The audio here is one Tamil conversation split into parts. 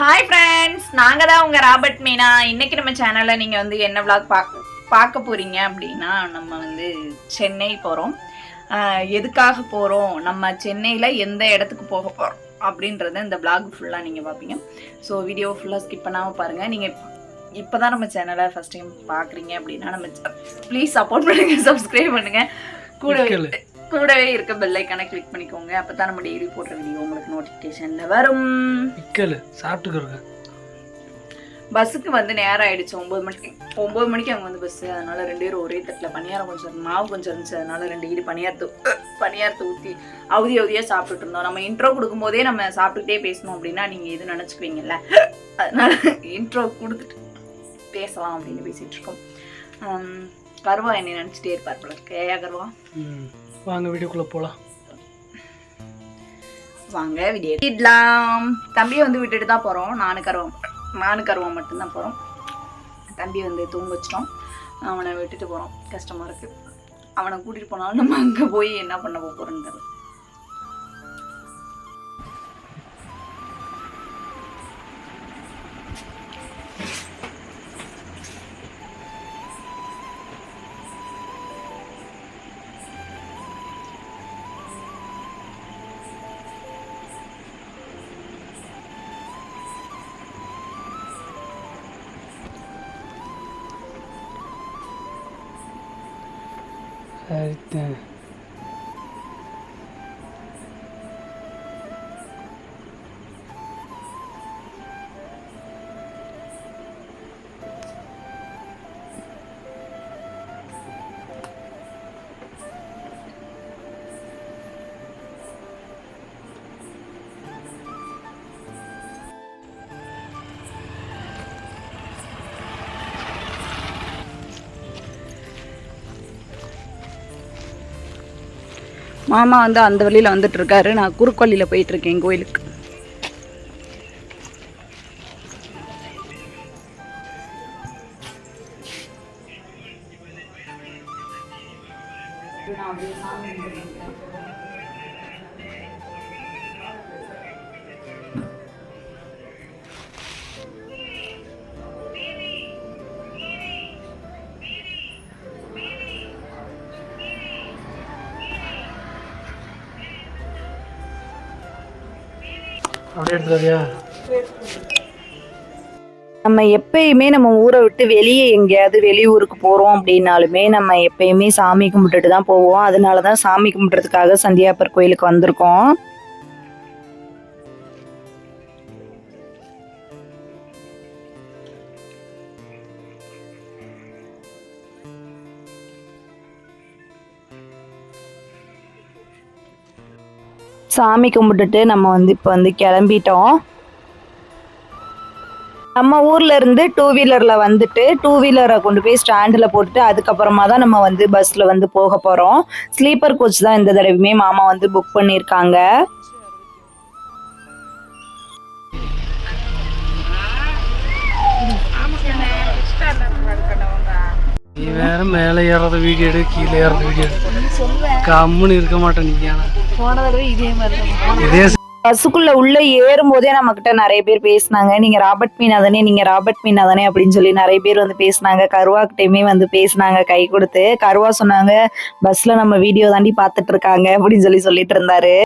ஹாய் ஃப்ரெண்ட்ஸ், நாங்கள் தான் உங்கள் ராபர்ட் மீனா. இன்றைக்கி நம்ம சேனலில் நீங்கள் வந்து என்ன விளாக் பார்க்க போகிறீங்க அப்படின்னா, நம்ம வந்து சென்னை போகிறோம். எதுக்காக போகிறோம், நம்ம சென்னையில் எந்த இடத்துக்கு போக போகிறோம் அப்படின்றத இந்த விளாக் ஃபுல்லாக நீங்கள் பார்ப்பீங்க. ஸோ வீடியோ ஃபுல்லாக ஸ்கிப் பண்ணாமல் பாருங்கள். நீங்கள் இப்போ தான் நம்ம சேனலை ஃபஸ்ட் டைம் பார்க்குறீங்க அப்படின்னா நம்ம ப்ளீஸ் சப்போர்ட் பண்ணுங்கள், சப்ஸ்கிரைப் பண்ணுங்கள். கூடவே இருக்க பெல் ஐக்கானை கிளிக் பண்ணிக்கோங்க. அப்போ தான் நம்ம டெய்லி போடுற வீடியோ உங்களுக்கு நோட்டிஃபிகேஷனில் வரும். சாப்பிட்டுக்கிறோங்க. பஸ்ஸுக்கு வந்து நேரம் ஆயிடுச்சு. 9 மணிக்கு அங்கே வந்து பஸ்ஸு. அதனால 2 பேரும் ஒரே தட்டில் பணியாரம் கொஞ்சம் மாவு கொஞ்சம் இருந்துச்சு. அதனால 2 இடி பணியாரத்தை ஊற்றி அவதியாக சாப்பிட்டுட்டு இருந்தோம். நம்ம இன்ட்ரோ கொடுக்கும்போதே நம்ம சாப்பிட்டுக்கிட்டே பேசணும் அப்படின்னா நீங்கள் எதுவும் நினச்சிக்குவீங்கல்ல, அதனால இன்ட்ரோ கொடுத்துட்டு பேசலாம் அப்படின்னு பேசிகிட்டு இருக்கோம். கருவா என்னை நினச்சிட்டே இருப்பார் போல இருக்கு. ஏயா கருவா, வாங்க வீடியோக்குள்ளே போகலாம். வாங்க வீடியோலாம். தம்பியை வந்து விட்டுட்டு தான் போகிறோம். நானு கருவா மட்டும்தான் போகிறோம். தம்பி வந்து தூங்க வச்சிட்டோம். அவனை விட்டுட்டு போகிறோம். கஷ்டமாக இருக்குது. அவனை கூட்டிகிட்டு போனாலும் நம்ம அங்கே போய் என்ன பண்ண போகிறோன்னு தெரியல. சரிதான். மாமா வந்து அந்த வழியில் வந்துட்டு இருக்காரு. நான் குறுக்கு வழியில் போயிட்டு இருக்கேன் கோயிலுக்கு. நம்ம எப்பயுமே நம்ம ஊரை விட்டு வெளியே எங்கேயாவது வெளியூருக்கு போகிறோம் அப்படின்னாலுமே நம்ம எப்பயுமே சாமி கும்பிட்டுட்டு தான் போவோம். அதனால தான் சாமி கும்பிட்றதுக்காக சந்தியாப்பர் கோயிலுக்கு வந்திருக்கோம். சாமி கும்பிட்டுட்டு நம்ம வந்து இப்போ வந்து கிளம்பிட்டோம். நம்ம ஊர்ல இருந்து 2 வீலர்ல வந்துட்டு 2 வீலரை கொண்டு போய் ஸ்டாண்டில் போட்டுட்டு அதுக்கப்புறமா தான் நம்ம வந்து பஸ்ல வந்து போக போறோம். ஸ்லீப்பர் கோச் தான் இந்த தடவையுமே மாமா வந்து புக் பண்ணியிருக்காங்க. நீ வேற மேலே ஏறத வீடியோ எடு, கீழே ஏறத வீடியோ எடு, கம்முன்னு இருக்க மாட்டேன். நீங்க போன தடவை இதே மாதிரி பஸ்ஸுக்குள்ள உள்ள ஏறும் போதே நம்ம கிட்ட நிறைய பேர் பேசினாங்க, நீங்க ராபர்ட் மீனா தானே அப்படின்னு சொல்லி நிறைய பேர் வந்து பேசினாங்க. கருவா கிட்டயுமே வந்து பேசினாங்க கை கொடுத்து. கருவா சொன்னாங்க, பஸ்ல நம்ம வீடியோ தாண்டி பாத்துட்டு இருக்காங்க அப்படின்னு சொல்லிட்டு இருந்தாரு.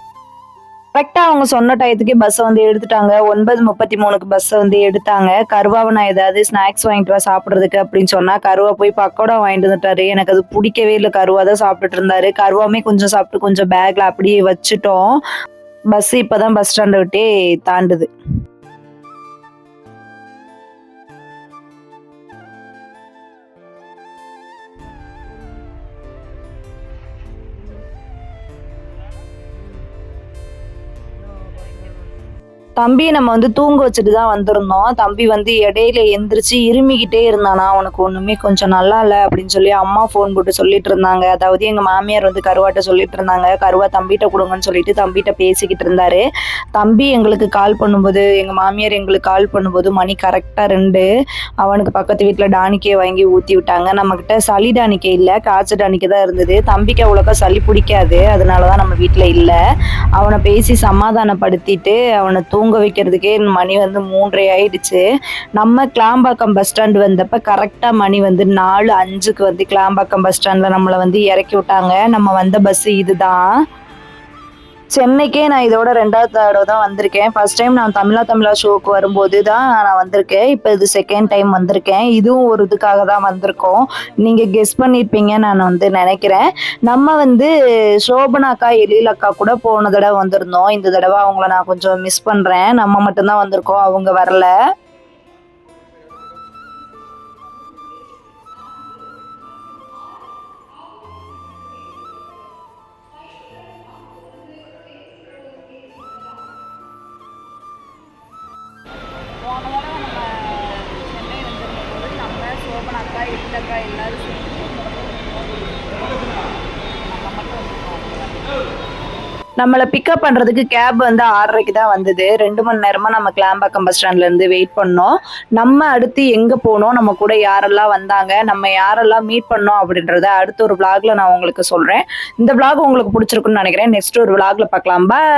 கரெக்டா அவங்க சொன்ன டயத்துக்கே பஸ்ஸை வந்து எடுத்துட்டாங்க. 9:33க்கு பஸ்ஸை வந்து எடுத்தாங்க. கருவாவை நான் ஏதாவது ஸ்நாக்ஸ் வாங்கிட்டு வா சாப்பிட்றதுக்கு அப்படின்னு சொன்னா கருவா போய் பக்கோடா வாங்கிட்டு வந்துட்டாரு. எனக்கு அது பிடிக்கவே இல்லை. கருவா தான் சாப்பிட்டுட்டு இருந்தாரு. கருவாமே கொஞ்சம் சாப்பிட்டு கொஞ்சம் பேக்ல அப்படியே வச்சுட்டோம். பஸ் இப்பதான் பஸ் ஸ்டாண்டை விட்டே தாண்டுது. தம்பியை நம்ம வந்து தூங்க வச்சுட்டு தான் வந்திருந்தோம். தம்பி வந்து இடையில எந்திரிச்சு இருமிக்கிட்டே இருந்தானா, அவனுக்கு ஒண்ணுமே கொஞ்சம் நல்லா இல்லை அப்படின்னு சொல்லி அம்மா ஃபோன் போட்டு சொல்லிட்டு இருந்தாங்க. அதாவது எங்க மாமியார் வந்து கருவாட்ட சொல்லிட்டு இருந்தாங்க, கருவா தம்பிகிட்ட கொடுங்கன்னு சொல்லிட்டு தம்பிகிட்ட பேசிக்கிட்டு இருந்தாரு. தம்பி எங்களுக்கு கால் பண்ணும்போது, எங்க மாமியார் எங்களுக்கு கால் பண்ணும்போது மணி கரெக்டா 2. அவனுக்கு பக்கத்து வீட்டுல டானிக்கே வாங்கி ஊத்தி விட்டாங்க. நம்ம கிட்ட சளி டானிக்கே இல்லை, காய்ச்சல் டானிக்கே தான் இருந்தது. தம்பிக்கு அவ்வளோக்கா சளி பிடிக்காது, அதனாலதான் நம்ம வீட்டுல இல்லை. அவனை பேசி சமாதானப்படுத்திட்டு அவனை தூங்க தூங்க வைக்கிறதுக்கே மணி வந்து 3:30 ஆயிடுச்சு. நம்ம கிளாம்பாக்கம் பஸ் ஸ்டாண்ட் வந்தப்ப கரெக்டாக மணி வந்து 4:05க்கு வந்து கிளாம்பாக்கம் பஸ் ஸ்டாண்டில் நம்மளை வந்து இறக்கி விட்டாங்க. நம்ம வந்த பஸ் இதுதான். சென்னைக்கே நான் இதோட 2வது தடவை தான் வந்திருக்கேன். ஃபர்ஸ்ட் டைம் நான் தமிழா ஷோக்கு வரும்போது தான் நான் வந்திருக்கேன். இப்போ இது செகண்ட் டைம் வந்திருக்கேன். இதுவும் ஒரு இதுக்காக தான் வந்திருக்கோம். நீங்கள் கெஸ் பண்ணியிருப்பீங்கன்னு நான் வந்து நினைக்கிறேன். நம்ம வந்து சோபனாக்கா எழிலக்கா கூட போன தடவை வந்திருந்தோம். இந்த தடவை அவங்கள நான் கொஞ்சம் மிஸ் பண்ணுறேன். நம்ம மட்டும்தான் வந்திருக்கோம், அவங்க வரல. போன தடவை நம்ம சென்னை வந்திருந்தபோது நம்ம சோபனாக்கா எழிலக்கா எல்லாரும் சேர்ந்து நம்மளை பிக்கப் பண்ணுறதுக்கு கேப் வந்து 6:30க்கு தான் வந்தது. 2 மணி நேரமாக நம்ம கிளாம்பாக்கம் பஸ் ஸ்டாண்ட்லேருந்து வெயிட் பண்ணோம். நம்ம அடுத்து எங்கே போனோம், நம்ம கூட யாரெல்லாம் வந்தாங்க, நம்ம யாரெல்லாம் மீட் பண்ணோம் அப்படின்றத அடுத்த ஒரு vlogல நான் உங்களுக்கு சொல்கிறேன். இந்த vlog உங்களுக்கு பிடிச்சிருக்குன்னு நினைக்கிறேன். நெக்ஸ்ட் ஒரு vlogல பார்க்கலாம். பாய்.